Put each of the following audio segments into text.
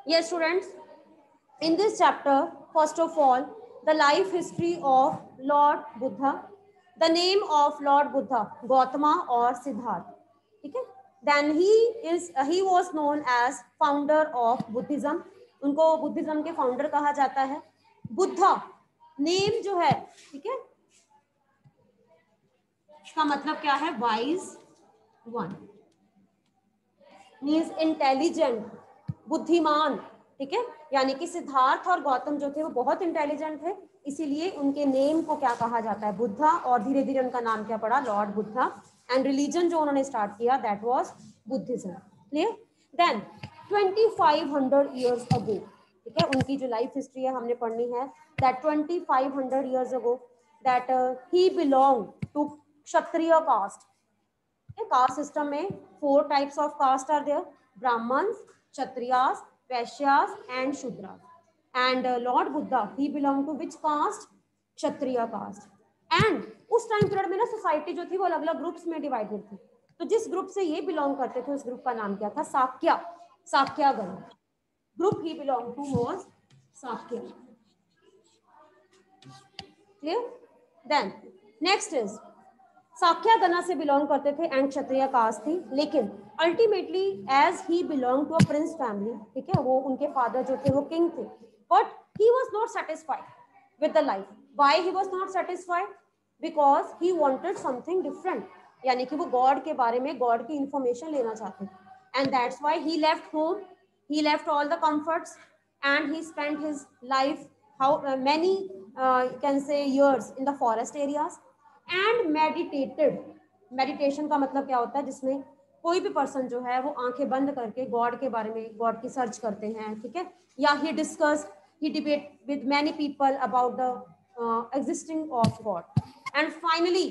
Yes, students. In this chapter, first of all, the life history of Lord Buddha, the name of Lord Buddha, Gautama or Siddhartha. Okay? Then he was known as founder of Buddhism. उनको Buddhism के founder कहा जाता है. Buddha name जो है, ठीक है, इसका मतलब क्या है? वाइज वन, मीन्स इंटेलिजेंट, बुद्धिमान. ठीक है, यानी कि सिद्धार्थ और गौतम जो थे वो बहुत इंटेलिजेंट थे, इसीलिए उनके नेम को क्या कहा जाता है? बुद्धा. और धीरे धीरे उनका नाम क्या पड़ा? लॉर्ड बुद्धा. एंड रिलीजन जो उन्होंने स्टार्ट किया that was Buddhism. Clear? Then 2500 years ago, ठीक है, उनकी जो लाइफ हिस्ट्री है हमने पढ़नी है. That 2500 years ago that he belong to Kshatriya caste. Caste system में 4 types of caste are there: Brahmins, Kshatriyas, Vaishyas and Shudras. And lord Buddha he belong to which caste? Kshatriya caste. And उस टाइम पीरियड में ना सोसाइटी जो थी वो अलग अलग ग्रुप्स में डिवाइडेड थी. तो जिस ग्रुप से ये बिलोंग करते थे उस ग्रुप का नाम क्या था? साक्या. साक्या गण group he belong to was Sakya. Clear? Then next is Sakya गणा से बिलोंग करते थे एंड क्षत्रिय कास्ट थी. लेकिन ultimately as he belong to a prince family, ठीक है, वो उनके फादर जो थे वो किंग थे, but he was not satisfied with the life. Why he was not satisfied? Because he wanted something different, यानी कि वो गॉड के बारे में, गॉड की इंफॉर्मेशन लेना चाहते थे. And that's why he left home, he left all the comforts and he spent his life many you can say years in the forest areas and meditated. Meditation का मतलब क्या होता है? जिसमें कोई भी पर्सन जो है वो आंखें बंद करके गॉड के बारे में, गॉड की सर्च करते हैं, ठीक है, या he discuss, he debate with many people about the existing of God. And finally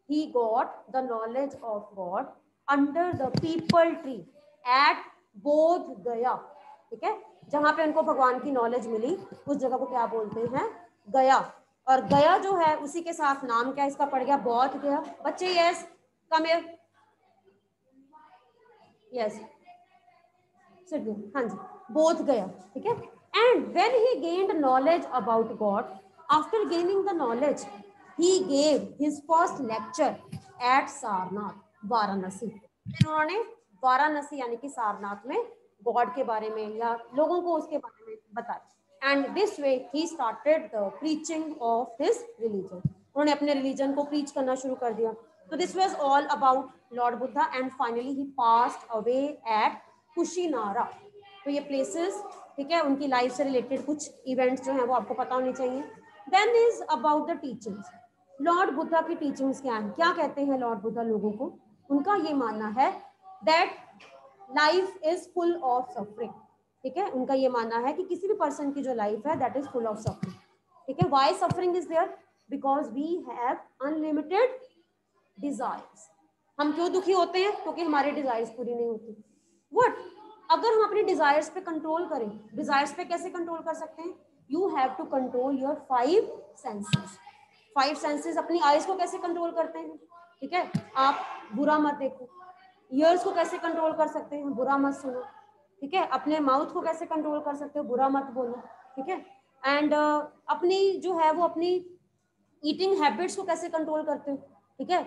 he got the knowledge of God under the people tree at बोध गया. ठीक है, जहां पे उनको भगवान की नॉलेज मिली उस जगह को क्या बोलते हैं? गया. और गया जो है उसी के साथ नाम क्या इसका पड़ गया? बौद्ध गया. बच्चे yes, come here, yes, sit down. हाँ जी, बोध गया. ठीक है. And when he gained knowledge about God, after gaining the knowledge he gave his first lecture at Sarnath, Varanasi. उन्होंने वाराणसी यानी कि सारनाथ में गॉड के बारे में या लोगों को उसके बारे में बताया. And this way he started the preaching of his religion. उन्होंने अपने रिलीजन को प्रीच करना शुरू कर दिया. तो this was all about Lord Buddha. And finally he passed away at Kushinara. तो ये प्लेसेस, ठीक है, उनकी लाइफ से रिलेटेड कुछ इवेंट्स जो हैं वो आपको पता होने चाहिए. Then is about the teachings. Lord Buddha की टीचिंग्स क्या है? क्या कहते हैं लॉर्ड बुद्धा लोगों को? उनका ये मानना है that life is full of suffering. ठीक है, उनका ये मानना है कि किसी भी पर्सन की जो लाइफ है that is full of suffering. ठीक है, why suffering is there? Because we have unlimited desires. हम क्यों दुखी होते हैं? क्योंकि हमारे डिजायर्स पूरी नहीं होती. व्हाट? अगर हम अपने डिजायर्स पे कंट्रोल करें, डिजायर्स पे कैसे कंट्रोल कर सकते हैं? You have to control your 5 senses. 5 senses. अपनी आईज को कैसे कंट्रोल करते हैं? ठीक है, आप बुरा मत देखो. ईयर्स को कैसे कंट्रोल कर सकते हैं? बुरा मत सुनो. ठीक है, अपने माउथ को कैसे कंट्रोल कर सकते हो? बुरा मत बोलो. ठीक है. एंड अपनी जो है वो अपनी ईटिंग हैबिट्स को कैसे कंट्रोल करते हो? ठीक है,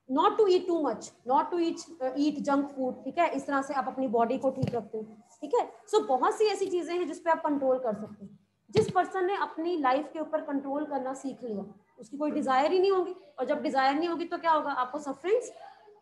not to eat too much, not to eat junk food. ठीक है, इस तरह से आप अपनी बॉडी को ठीक रखते हो. ठीक है, सो बहुत सी ऐसी चीजें हैं जिसपे आप कंट्रोल कर सकते हो. जिस पर्सन ने अपनी लाइफ के ऊपर कंट्रोल करना सीख लिया उसकी कोई डिजायर ही नहीं होगी. और जब डिजायर नहीं होगी तो क्या होगा? आपको सफरिंग्स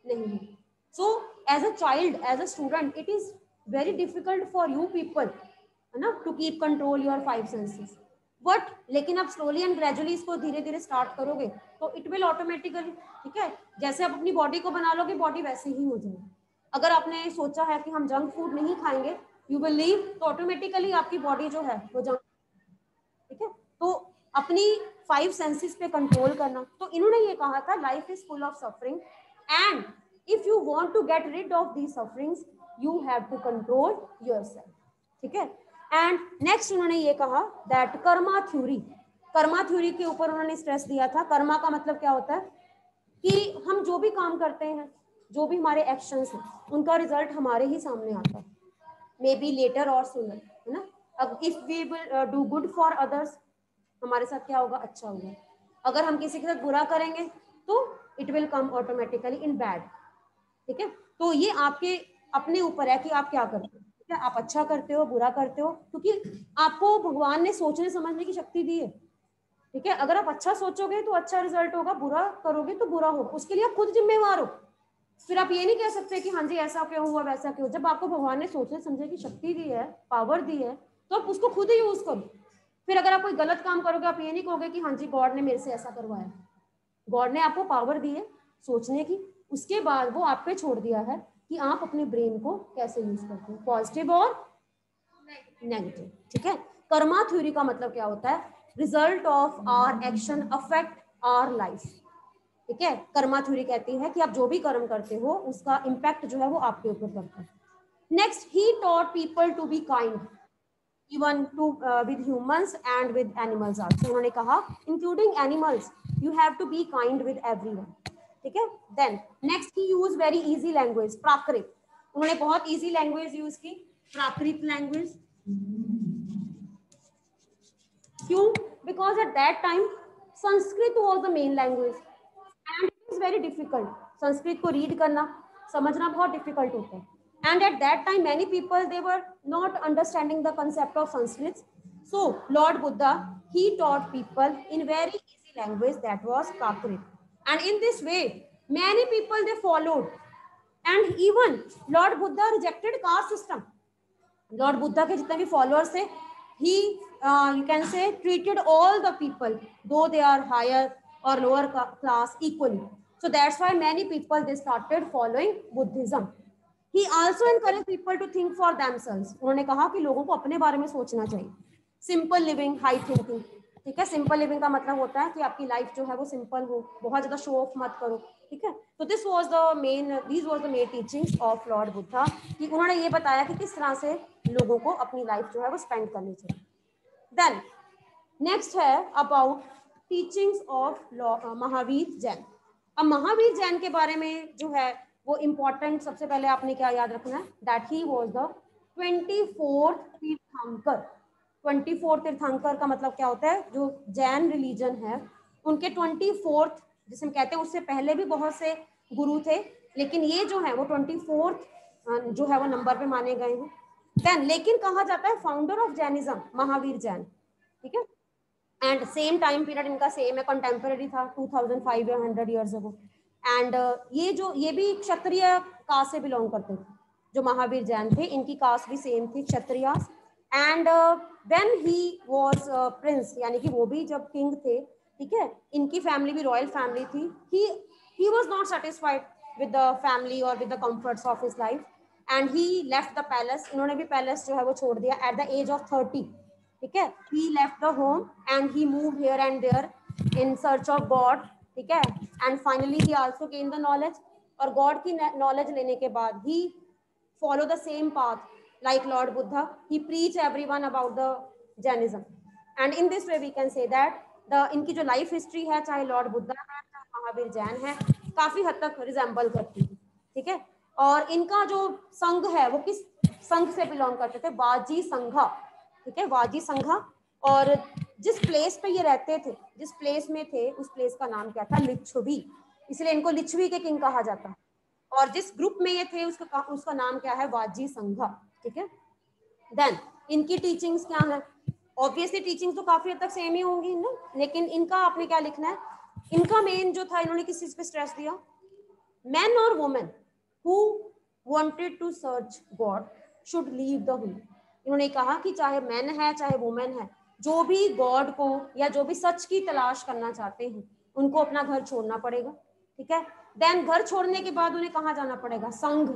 नहीं होगी. So as a child, as a student, it is very difficult for you people, है ना, to keep control your 5 senses. But लेकिन आप स्लोली एंड ग्रेजुअली इसको धीरे धीरे स्टार्ट करोगे तो इट विल ऑटोमेटिकली. ठीक है, जैसे आप अपनी बॉडी को बना लोगे बॉडी वैसे ही हो जाएगी. अगर आपने सोचा है कि हम जंक फूड नहीं खाएंगे, यू विल लीव, तो ऑटोमेटिकली आपकी बॉडी जो है वो जंक. ठीक है, तो अपनी 5 सेंसेस पे कंट्रोल करना. तो इन्होंने ये कहा था life is full of suffering and if you want to get rid of the sufferings you have to control yourself. ठीक है. एंड नेक्स्ट उन्होंने ये कहा that karma theory. Karma theory के ऊपर उन्होंने स्ट्रेस दिया था. कर्मा का मतलब क्या होता है? कि हम जो भी काम करते हैं, जो भी हमारे एक्शंस हैं, उनका रिजल्ट हमारे ही सामने आता है, मे बी लेटर और सूनर, है ना. अब if we will do good for others, हमारे साथ क्या होगा, अच्छा होगा। अगर हम किसी के साथ बुरा करेंगे तो it will come automatically in bad. ठीक है, तो ये आपके अपने ऊपर है कि आप क्या करते हो। ठीक है, आप अच्छा करते हो बुरा करते हो, क्योंकि आपको भगवान ने सोचने समझने की शक्ति दी है। ठीक है, अगर आप अच्छा सोचोगे तो अच्छा रिजल्ट होगा, बुरा करोगे तो बुरा होगा, उसके लिए आप खुद जिम्मेवार हो। फिर आप ये नहीं कह सकते कि हाँ जी ऐसा क्यों हुआ वैसा क्यों। जब आपको भगवान ने सोचने समझने की शक्ति दी है, पावर दी है, तो आप उसको खुद ही यूज करो। फिर अगर आप कोई गलत काम करोगे, आप ये नहीं कहोगे कि हाँ जी गॉड ने मेरे से ऐसा करवाया। गॉड ने आपको पावर दी है सोचने की, उसके बाद वो आप पे छोड़ दिया है कि आप अपने ब्रेन को कैसे यूज करते हो, पॉजिटिव और नेगेटिव। ठीक है, कर्मा थ्योरी का मतलब क्या होता है, result of our action affect our life. ठीक है, कर्मा थ्योरी कहती है कि आप जो भी कर्म करते हो उसका इम्पैक्ट जो है वो आपके ऊपर पड़ता है। Next, he taught people to be kind even to with humans and with animals also. उन्होंने कहा including animals you have to be kind with everyone. ठीक है, then next he use very easy language, Prakrit. उन्होंने बहुत easy language use की, Prakrit language. क्यों? Because at that time Sanskrit was the main language and it is very difficult. Sanskrit को read करना समझना बहुत डिफिकल्ट होता है। And eight that time many people they were not understanding the concept of Sanskrit. So Lord Buddha he taught people in very easy language, that was Prakrit. And in this way many people they followed, and even Lord Buddha rejected caste system. Lord Buddha के जितने भी followers थे, he you can say treated all the people though they are higher और lower class equally. So that's why many people they started following Buddhism. He also encouraged people to think for themselves. उन्होंने कहा कि लोगों को अपने बारे में सोचना चाहिए। Simple living, high thinking. ठीक है, सिंपल लिविंग का मतलब होता है कि आपकी लाइफ जो है वो सिंपल हो, बहुत ज्यादा शो ऑफ मत करो। ठीक है, तो this was the main teachings of Lord Buddha, कि उन्होंने ये बताया कि किस तरह से लोगों को अपनी लाइफ जो है वो स्पेंड करनी चाहिए। देन नेक्स्ट है about teachings of Mahavir Jain. अब महावीर जैन के बारे में जो है वो इम्पोर्टेंट, सबसे पहले आपने क्या याद रखना है, that he was the 24th तीर्थंकर। 24 तीर्थंकर का मतलब क्या होता है, जो जैन रिलीजन है उनके 24th, जिसे हम कहते हैं, उससे पहले भी बहुत से गुरु थे, लेकिन ये जो है वो 24th जो है वो नंबर पे माने गए हैं। देन लेकिन कहा जाता है founder of Jainism Mahavir Jain. ठीक है, एंड सेम टाइम पीरियड इनका सेम है, कंटेम्पररी था 2005 या 100 ईयर्स अगो। एंड ये भी क्षत्रिय कास्ट से बिलोंग करते थे। जो महावीर जैन थे इनकी कास्ट भी सेम थी, Kshatriya. And when he was prince, यानी कि वो भी जब किंग थे, ठीक है, इनकी फैमिली भी रॉयल फैमिली थी। He was not satisfied with the family और with the comforts of his life, and he left the palace. इन्होंने भी पैलेस जो है वो छोड़ दिया एट द एज ऑफ 30। ठीक है, he left the home and he moved here and there in search of God. ठीक है, and finally he also gained the knowledge, और God की knowledge लेने के बाद he follow the same path like Lord Buddha. He preach everyone about the Jainism, and in this way we can say that the इनकी जो life history है, चाहे Lord Buddha है चाहे महावीर जैन है, काफी हद तक रिजेंबल करती है। ठीक है, और इनका जो संघ है वो किस संघ से बिलोंग करते थे, वाजी संघा। ठीक है, वाजी संघा। और जिस प्लेस पे ये रहते थे, जिस प्लेस में थे, उस प्लेस का नाम क्या था, लिच्छवी। इसलिए इनको लिच्छवी के किंग कहा जाता है। और जिस ग्रुप में ये थे उसका नाम क्या है, वाजी संघा। ठीक है, देन इनकी टीचिंग्स क्या है, ऑब्वियसली टीचिंग्स तो काफी हद तक सेम ही होंगी ना, लेकिन इनका आपने क्या लिखना है, इनका मेन जो था, इन्होंने किस चीज पे स्ट्रेस दिया, men or women who wanted to search God should leave the home। इन्होंने कहा कि चाहे मैन है चाहे वुमेन है, जो भी गॉड को या जो भी सच की तलाश करना चाहते हैं उनको अपना घर छोड़ना पड़ेगा। ठीक है, देन घर छोड़ने के बाद उन्हें कहाँ जाना पड़ेगा, संघ।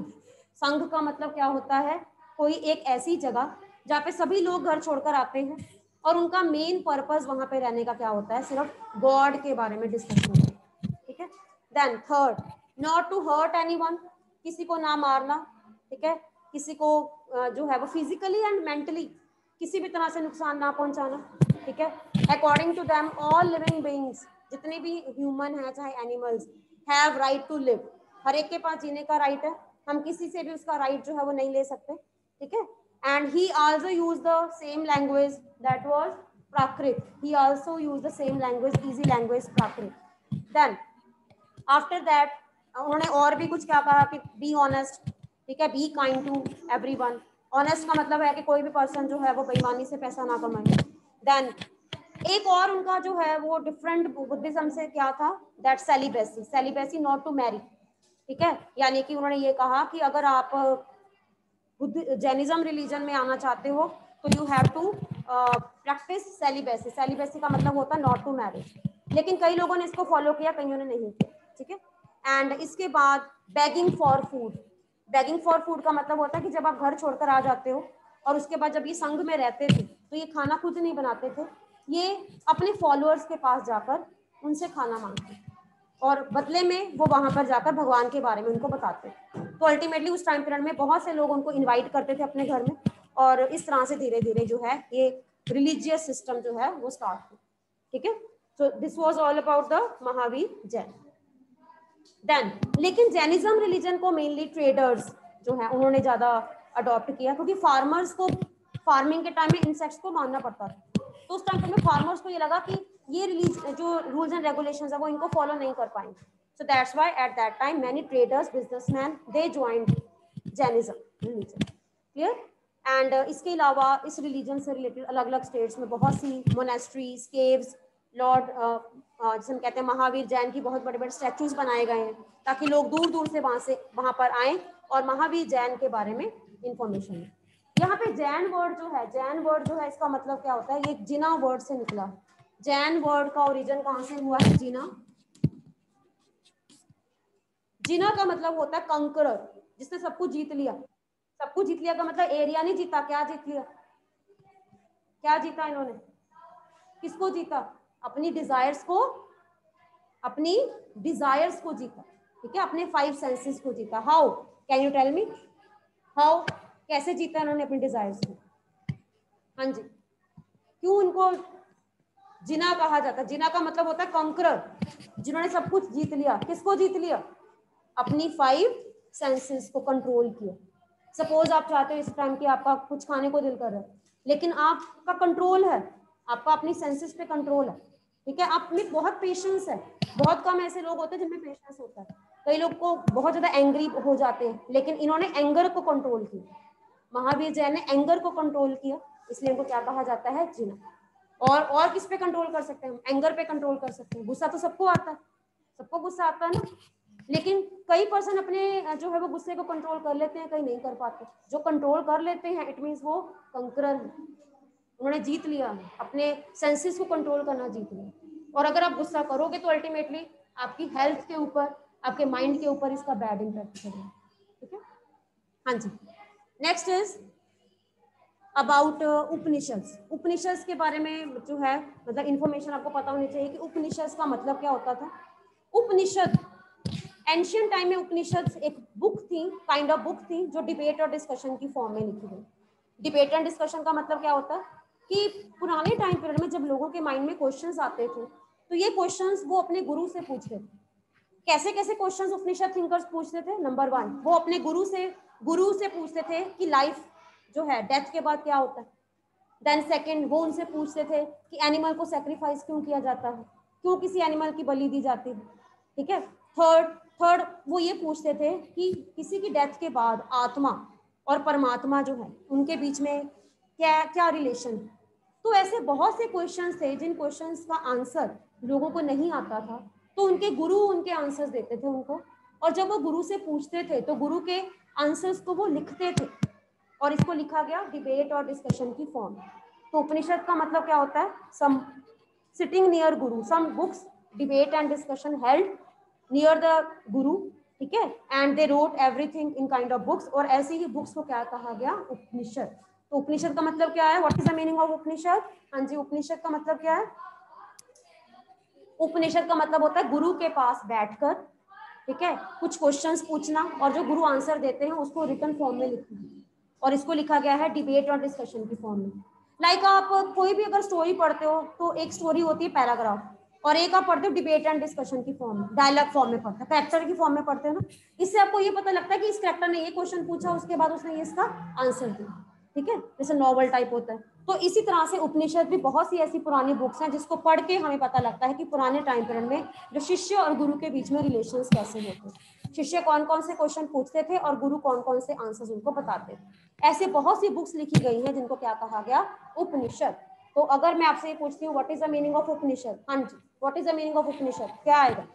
संघ का मतलब क्या होता है, कोई एक ऐसी जगह जहाँ पे सभी लोग घर छोड़कर आते हैं और उनका मेन पर्पस वहां पे रहने का क्या होता है, सिर्फ गॉड के बारे में डिस्कस करना। ठीक है, then third, not to hurt anyone, किसी को ना मारना। ठीक है, किसी को जो है वो फिजिकली एंड मेंटली किसी भी तरह से नुकसान ना पहुंचाना। ठीक है, according to them all living beings, जितने भी ह्यूमन है चाहे animals, have right to live. हर एक के पास जीने का राइट है, हम किसी से भी उसका राइट जो है वो नहीं ले सकते। ठीक है, and he also used the same language, that was Prakrit. He also used the same language, easy language, Prakrit. Then after that उन्होंने और भी कुछ क्या कहा कि बी ऑनेस्ट, ठीक है, be kind to everyone. Honest का मतलब है कि कोई भी पर्सन जो है वो बेईमानी से पैसा ना कमाए. देन एक और उनका जो है वो डिफरेंट बुद्धिज्म से क्या था, that celibacy, celibacy not to marry. ठीक है, यानी कि उन्होंने ये कहा कि अगर आप जैनिज्म रिलीजन में आना चाहते हो तो you have to practise celibacy. Celibacy का मतलब होता है नॉट टू मैरिज. लेकिन कई लोगों ने इसको फॉलो किया, कईयों ने नहीं किया. ठीक है. एंड इसके बाद begging for food. Begging for food का मतलब होता है कि जब आप घर छोड़कर आ जाते हो और उसके बाद जब ये संघ में रहते थे तो ये खाना खुद नहीं बनाते थे, ये अपने फॉलोअर्स के पास जाकर उनसे खाना मांगते और बदले में वो वहां पर जाकर भगवान के बारे में उनको बताते. तो अल्टीमेटली उस टाइम पीरियड में बहुत से लोग उनको इनवाइट करते थे अपने घर में और इस तरह से धीरे धीरे जो है ये रिलीजियस सिस्टम जो है वो स्टार्ट हुआ. ठीक है. So this was all about the Mahavir Jain. Then लेकिन जैनिज्म रिलीजन को मेनली ट्रेडर्स जो है उन्होंने ज्यादा अडॉप्ट किया, क्योंकि फार्मर्स को फार्मिंग के टाइम में इंसेक्ट्स को मारना पड़ता था. तो उस टाइम में फार्मर्स को ये लगा कि ये जो रूल्स एंड रेगुलेशंस है वो इनको फॉलो नहीं कर पाएंगे. So that's why eight that time many traders, businessman, they joined Jainism religion. Clear. And इसके अलावा इस रिलीजन से रिलेटेड अलग अलग स्टेट्स में बहुत सी मोनेस्ट्रीज, केव्स, लॉर्ड जिसे हम कहते हैं महावीर जैन की बहुत बड़े बड़े स्टैचूज बनाए गए हैं ताकि लोग दूर दूर से वहां पर आए और महावीर जैन के बारे में इंफॉर्मेशन लें. यहाँ पे जैन वर्ड जो है इसका मतलब क्या होता है, ये जिना वर्ड से निकला. जैन वर्ड का ओरिजिन कहाँ से हुआ है, जिना. जिना का मतलब होता है कंकरर, जिसने सब कुछ जीत लिया. सब कुछ जीत लिया का मतलब एरिया नहीं जीता, क्या जीत लिया, क्या जीता इन्होंने, किसको जीता, अपनी डिजायर्स को जीता. ठीक है, अपने 5 सेंसेस को जीता. How, can you tell me how, कैसे जीता इन्होंने अपनी डिजायर्स को. हाँ जी, क्यों इनको जिना कहा जाता है. जिना का मतलब होता है कंकरर, जिन्होंने सब कुछ जीत लिया. किसको जीत लिया, अपनी 5 सेंसेस को कंट्रोल किया. सपोज आप चाहते हो इस टाइम की आपका कुछ खाने को दिल कर रहा है, लेकिन आपका कंट्रोल है, आपका अपनी सेंसेस पे कंट्रोल है. ठीक है, आप में बहुत पेशेंस है. बहुत कम ऐसे लोग होते हैं जिनमें पेशेंस होता है. कई लोग को बहुत ज्यादा एंग्री हो जाते हैं, लेकिन इन्होंने एंगर को कंट्रोल किया. महावीर जैन ने एंगर को कंट्रोल किया, इसलिए इनको क्या कहा जाता है, जिना. और किस पे कंट्रोल कर सकते हैं हम, एंगर पे कंट्रोल कर सकते हैं. गुस्सा तो सबको आता है, सबको गुस्सा आता है ना. लेकिन कई पर्सन अपने जो है वो गुस्से को कंट्रोल कर लेते हैं, कई नहीं कर पाते. जो कंट्रोल कर लेते हैं इट मींस वो कंकरर है, उन्होंने जीत लिया, अपने सेंसेस को कंट्रोल करना जीत लिया. और अगर आप गुस्सा करोगे तो अल्टीमेटली आपकी हेल्थ के ऊपर, आपके माइंड के ऊपर इसका बैड इम्पैक्ट पड़ेगा. ठीक है. हाँ जी. नेक्स्ट इज अबाउट उपनिषद. उपनिषद के बारे में जो है मतलब इंफॉर्मेशन आपको पता होनी चाहिए कि उपनिषद का मतलब क्या होता था. उपनिषद एंशियंट टाइम में उपनिषद एक बुक थी, काइंड ऑफ बुक थी जो डिबेट और डिस्कशन की फॉर्म में लिखी गई. डिबेट एंड डिस्कशन का मतलब क्या होता है कि पुराने टाइम पीरियड में जब लोगों के माइंड में क्वेश्चंस आते थे तो ये क्वेश्चंस वो अपने गुरु से पूछते थे. कैसे कैसे क्वेश्चंस उपनिषद थिंकर्स पूछते थे. नंबर 1, वो अपने गुरु से पूछते थे कि लाइफ जो है डेथ के बाद क्या होता है. देन सेकंड, वो उनसे पूछते थे कि एनिमल को सैक्रिफाइस क्यों किया जाता है, क्यों किसी एनिमल की बलि दी जाती है. ठीक है. थर्ड वो ये पूछते थे कि किसी की डेथ के बाद आत्मा और परमात्मा जो है उनके बीच में क्या क्या रिलेशन है. तो ऐसे बहुत से क्वेश्चंस थे जिन क्वेश्चंस का आंसर लोगों को नहीं आता था, तो उनके गुरु उनके आंसर्स देते थे उनको. और जब वो गुरु से पूछते थे तो गुरु के आंसर्स को वो लिखते थे और इसको लिखा गया डिबेट और डिस्कशन की फॉर्म. तो उपनिषद का मतलब क्या होता है, सम sitting near guru, some books debate and discussion held near the guru. ठीक है. And they wrote everything in kind of books. और ऐसी ही बुक्स को क्या कहा गया, उपनिषद. तो उपनिषद का मतलब क्या है, what is the meaning of Upanishad. हाँ जी, उपनिषद का मतलब क्या है. उपनिषद का मतलब होता है गुरु के पास बैठकर, ठीक है, कुछ क्वेश्चंस पूछना और जो गुरु आंसर देते हैं उसको रिटन फॉर्म में लिखना. और इसको लिखा गया है डिबेट और डिस्कशन की फॉर्म में. लाइक आप कोई भी अगर स्टोरी पढ़ते हो तो एक स्टोरी होती है पैराग्राफ, और एक आप पढ़ते हो डिबेट एंड डिस्कशन की फॉर्म में, डायलॉग फॉर्म में पढ़ते हो, कैरेक्टर की फॉर्म में पढ़ते हो ना. इससे आपको ये पता लगता है कि इस कैरेक्टर ने ये क्वेश्चन पूछा, उसके बाद उसने ये इसका आंसर दिया. ठीक है, जैसे नॉवल टाइप होता है। तो इसी तरह से उपनिषद भी बहुत सी ऐसी पुरानी बुक्स हैं जिसको पढ़ के हमें पता लगता है कि पुराने टाइम पीरियड में जो शिष्य और गुरु के बीच में रिलेशंस कैसे होते, शिष्य कौन कौन से क्वेश्चन पूछते थे और गुरु कौन कौन से आंसर्स उनको बताते थे। ऐसे बहुत सी बुक्स लिखी गई हैं जिनको क्या कहा गया, उपनिषद। तो अगर मैं आपसे ये पूछती हूँ what is the meaning of Upanishad, हाँ जी, what is the meaning of Upanishad, क्या आएगा?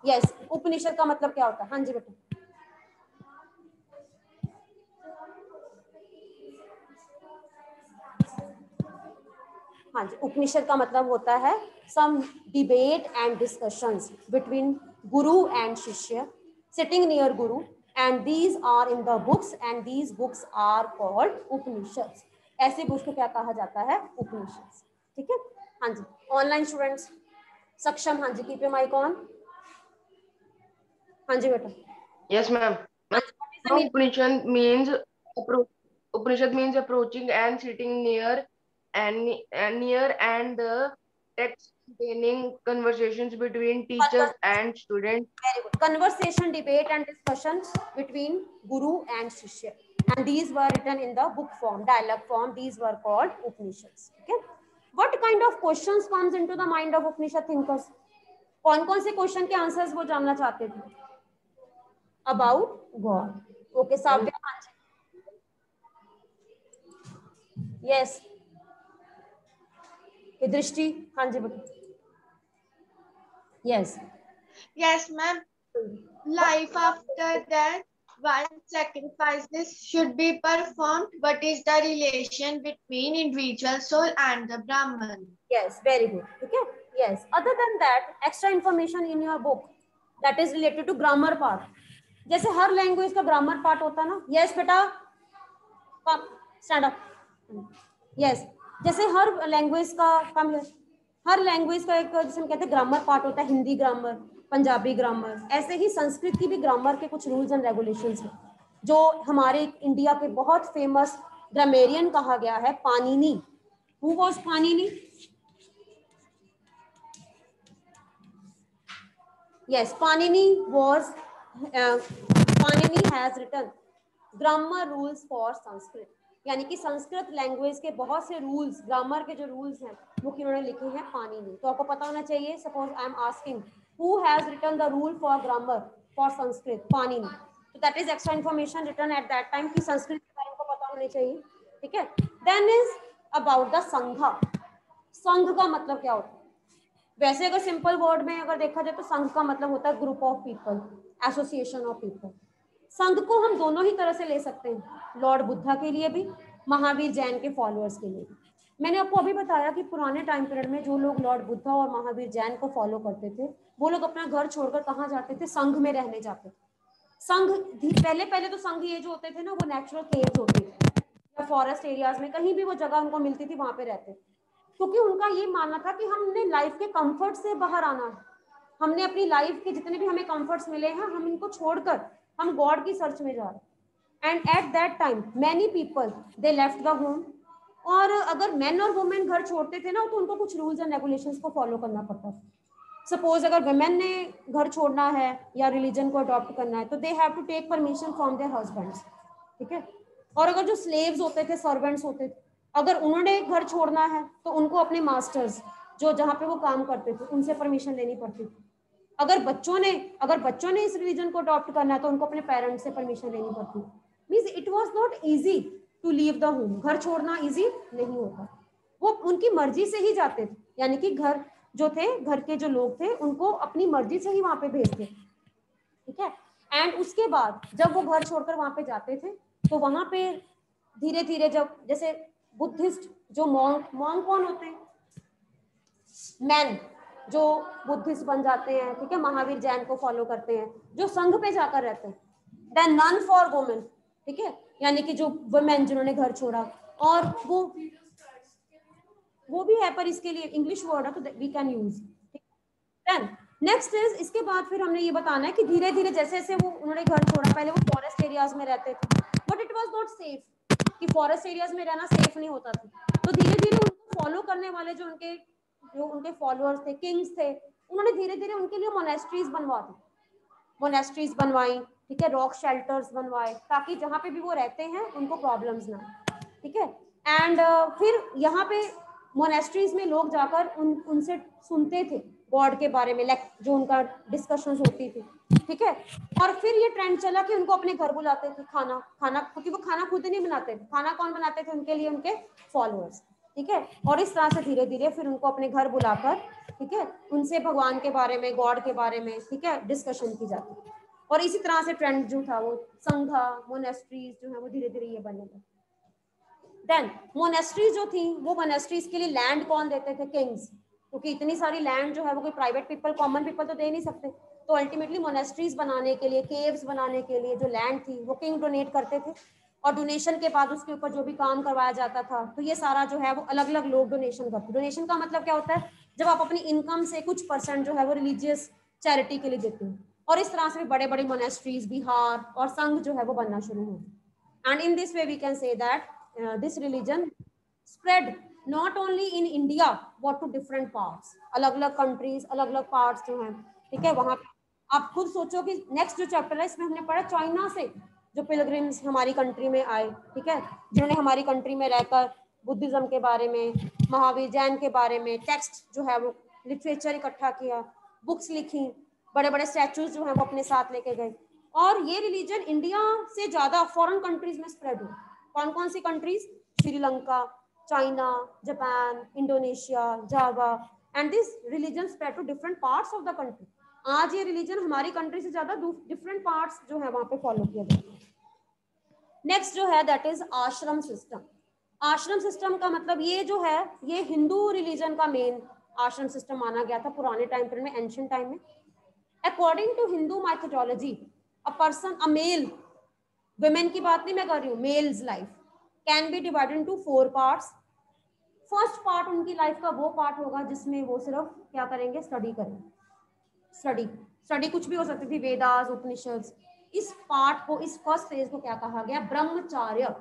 यस, उपनिषद का मतलब क्या होता है? हाँ जी बेटा। हाँ जी, उपनिषद का मतलब होता है some debate and discussions between guru and shishya sitting near guru, and these are in the books and these books are called Upanishads. ऐसे बुक्स को क्या कहा जाता है, उपनिषद्स। ठीक है, हाँ जी, ऑनलाइन स्टूडेंट्स सक्षम, हाँ जी, कीप योर माइक ऑन। हाँ जी बेटा। Yes, ma'am. हाँ Ma'am, जी, what is the meaning? Upanishad means approaching and sitting near and the text containing conversations between teachers and students. Very good. Conversation, debate, and discussion between Guru and Shishya. And these were written in the book form, dialogue form. These were called Upanishads. Okay. What kind of questions comes into the mind of Upanishad thinkers? कौन कौन से question के answers वो जानना चाहते थे? About God. Okay Ma'am, साव्या, हाँ जी, yes, दृष्टि, हाँ जी बेटा, yes. Yes, ma'am. Life after death, while sacrifices should be performed, what is the relation between individual soul and the Brahman? Yes, very good. Okay. Yes. Other than that, extra information in your book that is related to grammar part. जैसे हर language का grammar part होता है ना। Yes बेटा, stand up. Yes, जैसे हर language का कम है, हर language का एक जैसे हम कहते हैं ग्रामर पार्ट होता है, हिंदी ग्रामर, पंजाबी ग्रामर, ऐसे ही संस्कृत की भी ग्रामर के कुछ रूल्स एंड रेगुलेशंस हैं जो हमारे इंडिया के बहुत फेमस ग्रामेरियन कहा गया है Panini. Who was Panini? Yes, Panini has written grammar rules for Sanskrit. यानी कि संस्कृत लैंग्वेज के बहुत से रूल्स, ग्रामर के जो रूल्स हैं वो किन्होंने लिखे हैं, पाणिनि। तो आपको पता होना चाहिए, suppose I am asking who has written the rule for grammar for Sanskrit, Panini. तो that is extra information written at that time कि संस्कृत के बारे में पता होना चाहिए। ठीक है, देन इज अबाउट द संघ। संघ का मतलब क्या होता है? वैसे अगर सिंपल वर्ड में अगर देखा जाए तो संघ का मतलब होता है group of people, association of people. संघ को हम दोनों ही तरह से ले सकते हैं, लॉर्ड बुद्धा के लिए भी, महावीर जैन के फॉलोअर्स के लिए भी। मैंने आपको अभी बताया कि पुराने टाइम पीरियड में जो लोग लॉर्ड बुद्धा और महावीर जैन को फॉलो करते थे वो लोग अपना घर छोड़कर कहाँ जाते थे? संघ में रहने जाते थे। संघ पहले पहले तो संघ ये जो होते थे ना वो नेचुरल केव्स होते थे या फॉरेस्ट एरियाज में, कहीं भी वो जगह उनको मिलती थी वहां पे रहते, क्योंकि उनका ये मानना था कि हमने लाइफ के कंफर्ट से बाहर आना है, हमने अपनी लाइफ के जितने भी हमें कंफर्ट्स मिले हैं हम इनको छोड़कर हम गॉड की सर्च में जा रहे हैं। And eight that time many people they left the home. और अगर मैन और वुमेन घर छोड़ते थे ना तो उनको कुछ रूल्स एंड रेगुलेशंस को फॉलो करना पड़ता था। सपोज अगर वुमेन ने घर छोड़ना है या रिलीजन को अडॉप्ट करना है तो they have to take permission from their husbands. ठीक है, और अगर जो स्लेव्स होते थे, सर्वेंट्स होते थे, अगर उन्होंने घर छोड़ना है तो उनको अपने मास्टर्स जो जहाँ पे वो काम करते थे उनसे परमिशन लेनी पड़ती थी। अगर बच्चों ने इस रिलीजन को अडॉप्ट करना है तो उनको अपने पेरेंट्स से परमिशन लेनी पड़ती। Means it was not easy to leave the home. घर छोड़ना इजी नहीं होता, वो उनकी मर्जी से ही जाते थे, यानी कि घर जो थे, घर के जो लोग थे उनको अपनी मर्जी से ही वहां पे भेजते। ठीक है, एंड उसके बाद जब वो घर छोड़कर वहां पे जाते थे तो वहां पे धीरे धीरे जब जैसे बुद्धिस्ट जो मॉन्क कौन होते हैं? मैन जो बुद्धिस्ट बन जाते हैं, ठीक है, महावीर जैन को फॉलो करते हैं, जो संघ पे जाकर रहते हैं। देन नन फॉर वुमेन, ठीक है, यानी कि जो वुमेन जिन्होंने घर छोड़ा, और वो भी है पर इसके लिए इंग्लिश वर्ड है तो we can use. Then next is, इसके बाद फिर हमने ये बताना है कि धीरे धीरे जैसे जैसे वो उन्होंने घर छोड़ा, पहले वो फॉरेस्ट एरियाज में रहते थे but it was not safe, कि फॉरेस्ट एरियाज में रहना सेफ नहीं होता था। तो धीरे धीरे उनको फॉलो करने वाले जो उनके फॉलोअर्स थे, किंग्स थे, उन्होंने धीरे धीरे उनके लिए मोनेस्ट्रीज बनवाई, ठीक है, रॉक शेल्टर्स बनवाए ताकि जहाँ पे भी वो रहते हैं उनको प्रॉब्लम्स ना। ठीक है। एंड फिर यहाँ पे मोनेस्ट्रीज में लोग जाकर उनसे सुनते थे गॉड के बारे में, लाइक जो उनका डिस्कशंस होती थी, ठीक है। और फिर ये ट्रेंड चला कि उनको अपने घर बुलाते थे खाना क्योंकि वो खाना खुद नहीं बनाते थे, खाना कौन बनाते थे उनके लिए, उनके फॉलोअर्स, ठीक है। और इस तरह से धीरे धीरे फिर उनको अपने घर बुलाकर, ठीक है, उनसे भगवान के बारे में, गॉड के बारे में, ठीक है, डिस्कशन की जाती है। और इसी तरह से ट्रेंड जो था वो संघा, मोनेस्ट्रीज जो है वो धीरे धीरे ये बनने लगे। देन मोनेस्ट्रीज जो थी वो मोनेस्ट्रीज के लिए लैंड कौन देते थे? किंग्स, क्योंकि इतनी सारी लैंड जो है वो कोई प्राइवेट पीपल, कॉमन पीपल तो दे नहीं सकते। तो अल्टीमेटली मोनेस्ट्रीज बनाने के लिए, केव्स बनाने के लिए जो लैंड थी वो किंग डोनेट करते थे। और डोनेशन के बाद उसके ऊपर जो भी काम करवाया जाता था तो ये सारा जो है वो अलग अलग लोग डोनेशन करते। डोनेशन का मतलब क्या होता है? जब आप अपनी इनकम से कुछ परसेंट जो है वो रिलीजियस चैरिटी के लिए देते हैं। और इस तरह से बड़े बड़े मोनेस्ट्रीज, बिहार और संघ जो है वो बनना शुरू हुए। And in this way we can say that this religion spread not only in India but to different parts, अलग अलग कंट्रीज, अलग अलग पार्ट्स जो हैं, ठीक है। वहां पे आप खुद सोचो कि नेक्स्ट जो चैप्टर है इसमें हमने पढ़ा चाइना से जो पिलग्रिम्स हमारी कंट्री में आए, ठीक है, जिन्होंने हमारी कंट्री में रहकर बुद्धिज्म के बारे में, महावीर जैन के बारे में टेक्स्ट जो है वो लिटरेचर इकट्ठा किया, बुक्स लिखी, बड़े बड़े स्टैचूज जो है वो अपने साथ लेके गए। और ये रिलीजन इंडिया से ज्यादा फॉरेन कंट्रीज में स्प्रेड हुआ। कौन कौन सी countries? Sri Lanka, China, Japan, Indonesia, Java, and this religion spread to different parts of the country. आज ये रिलीजन हमारी कंट्री से ज्यादा डिफरेंट पार्ट्स जो है वहां पे फॉलो किया जाता है। नेक्स्ट जो है that is ashram system. Ashram system का मतलब ये जो है ये हिंदू रिलीजन का मेन आश्रम सिस्टम माना गया था पुराने टाइम पीरियड में, एंशिएंट टाइम में। According to Hindu mythology a person, a male, women की बात नहीं मैं कर रही हूँ, male's life can be divided into 4 parts. First part उनकी लाइफ का वो पार्ट होगा जिसमें वो सिर्फ क्या करेंगे? स्टडी करेंगे। स्टडी कुछ भी हो सकती थी, वेदास, उपनिषद। इस पार्ट को, इस फर्स्ट फेज को क्या कहा गया? ब्रह्मचार्य।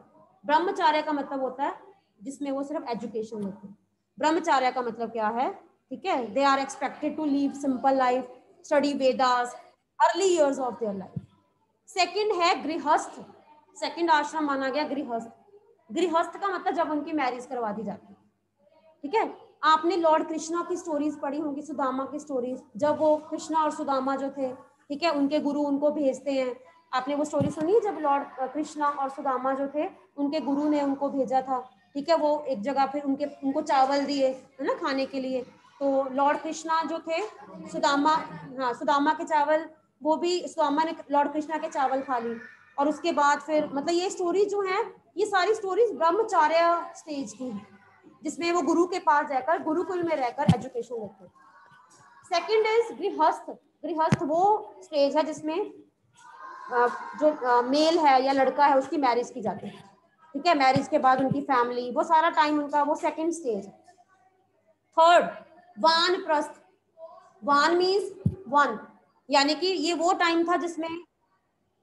ब्रह्मचार्य का मतलब होता है जिसमें वो सिर्फ एजुकेशन लेते हैं। ब्रह्मचार्य का मतलब क्या है? ठीक है, they are expected to leave simple life, study Vedas early years of their life. Second है गृहस्थ। सेकंड आश्रम माना गया गृहस्थ। गृहस्थ का मतलब जब उनकी मैरिज करवा दी जाती है, ठीक है। आपने लॉर्ड कृष्णा की स्टोरीज पढ़ी होंगी, सुदामा की स्टोरीज, जब वो कृष्णा और सुदामा जो थे, ठीक है, उनके गुरु उनको भेजते हैं। आपने वो स्टोरी सुनी जब लॉर्ड कृष्णा और सुदामा जो थे उनके गुरु ने उनको भेजा था, ठीक है, वो एक जगह फिर उनको चावल दिए है ना खाने के लिए। तो लॉर्ड कृष्णा जो थे, सुदामा, हाँ सुदामा के चावल, वो भी सुदामा ने लॉर्ड कृष्णा के चावल खा ली। और उसके बाद फिर मतलब ये स्टोरी जो है, ये सारी स्टोरीज ब्रह्मचार्य स्टेज की है, जिसमें वो गुरु के पास जाकर गुरुकुल में रहकर एजुकेशन लेते हैं। सेकंड इज गृहस्थ। गृहस्थ वो स्टेज है जिसमें जो मेल है या लड़का है उसकी मैरिज की जाती है, ठीक है। मैरिज के बाद उनकी फैमिली, वो सारा टाइम उनका, वो सेकंड स्टेज है। थर्ड वानप्रस्थ। वान मीन्स वन, यानी कि ये वो टाइम था जिसमें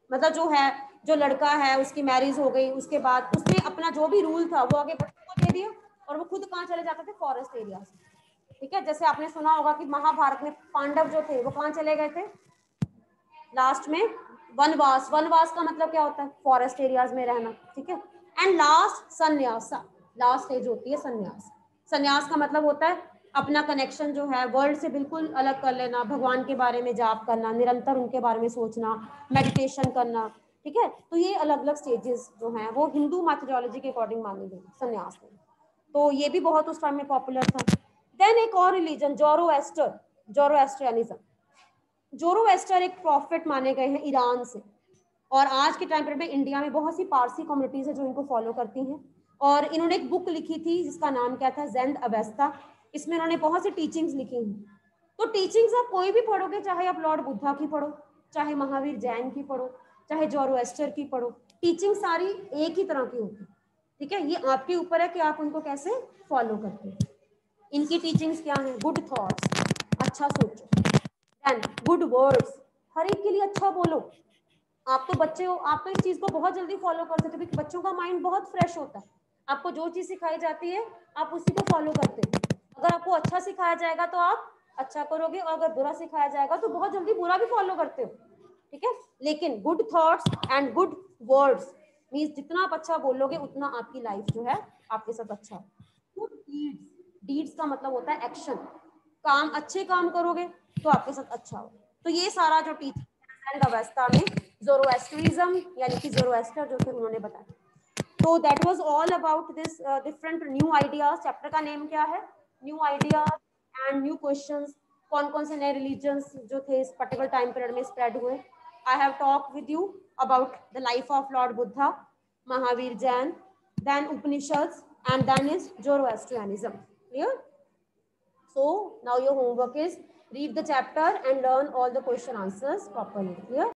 मतलब जो है, जो लड़का है उसकी मैरिज हो गई, उसके बाद उसने अपना जो भी रूल था वो आगे बच्चों को दे दिया और वो खुद कहाँ चले जाते थे? फॉरेस्ट एरियाज, ठीक है। जैसे आपने सुना होगा कि महाभारत में पांडव जो थे वो कहाँ चले गए थे लास्ट में? वनवास। वनवास का मतलब क्या होता है? फॉरेस्ट एरियाज में रहना, ठीक है। एंड लास्ट संन्यास। लास्ट स्टेज होती है संन्यास। संन्यास का मतलब होता है अपना कनेक्शन जो है वर्ल्ड से बिल्कुल अलग कर लेना, भगवान के बारे में जाप करना, निरंतर उनके बारे में सोचना, मेडिटेशन करना, ठीक है। तो ये अलग अलग स्टेजेस जो हैं वो हिंदू मैथोलॉजी के अकॉर्डिंग मानी गई संन्यास में। तो ये भी बहुत उस टाइम में पॉपुलर था। देन एक और रिलीजन जोरोएस्टर, जोरोएस्ट्रियनिज्म। जोरोएस्टर एक प्रॉफिट माने गए हैं ईरान से, और आज के टाइम पर इंडिया में बहुत सी पारसी कम्युनिटीज है जो इनको फॉलो करती हैं। और इन्होंने एक बुक लिखी थी जिसका नाम क्या था? ज़ेंद अवेस्ता। इसमें इन्होंने बहुत सी टीचिंग्स लिखी हैं। तो टीचिंग्स आप कोई भी पढ़ोगे, चाहे आप लॉर्ड बुद्धा की पढ़ो, चाहे महावीर जैन की पढ़ो, चाहे जोरोएस्टर की पढ़ो, टीचिंग सारी एक ही तरह की होती है, ठीक है। ये आपके ऊपर है कि आप उनको कैसे फॉलो करते हैं। इनकी टीचिंग्स क्या है? गुड थॉट्स, अच्छा सोचो, देन गुड वर्ड्स, हर एक के लिए अच्छा बोलो। आप तो बच्चे हो, आप तो इस चीज को बहुत जल्दी फॉलो कर सकते हो क्योंकि बच्चों का माइंड बहुत फ्रेश होता है। आपको जो चीज सिखाई जाती है आप उसी को फॉलो करते हो। अगर आपको अच्छा सिखाया जाएगा तो आप अच्छा करोगे, और अगर बुरा सिखाया जाएगा तो बहुत जल्दी बुरा भी फॉलो करते हो, ठीक है। लेकिन good thoughts and good words, means जितना आप अच्छा बोलोगे उतना आपकी लाइफ जो है आपके साथ अच्छा हो। गुड डीड्स, डीड्स का मतलब होता है एक्शन, काम, अच्छे काम करोगे तो आपके साथ अच्छा हो। तो ये सारा जो टीचिंग एंड अवेस्ता में ज़ोरोएस्ट्रिज्म यानी कि ज़ोरोएस्टर जो थे उन्होंने बताया। तो that was all about this different new ideas. Chapter का नेम क्या है? New ideas and new questions. कौन कौन से नए रिलीजन्स जो थे इस पर्टिकुलर टाइम पीरियड में स्प्रेड हुए। I have talk with you about the life of Lord Buddha, Mahavir Jain, then Upanishads, and then is Zoroastrianism. Clear? So now your homework is read the chapter and learn all the question answers properly. Clear?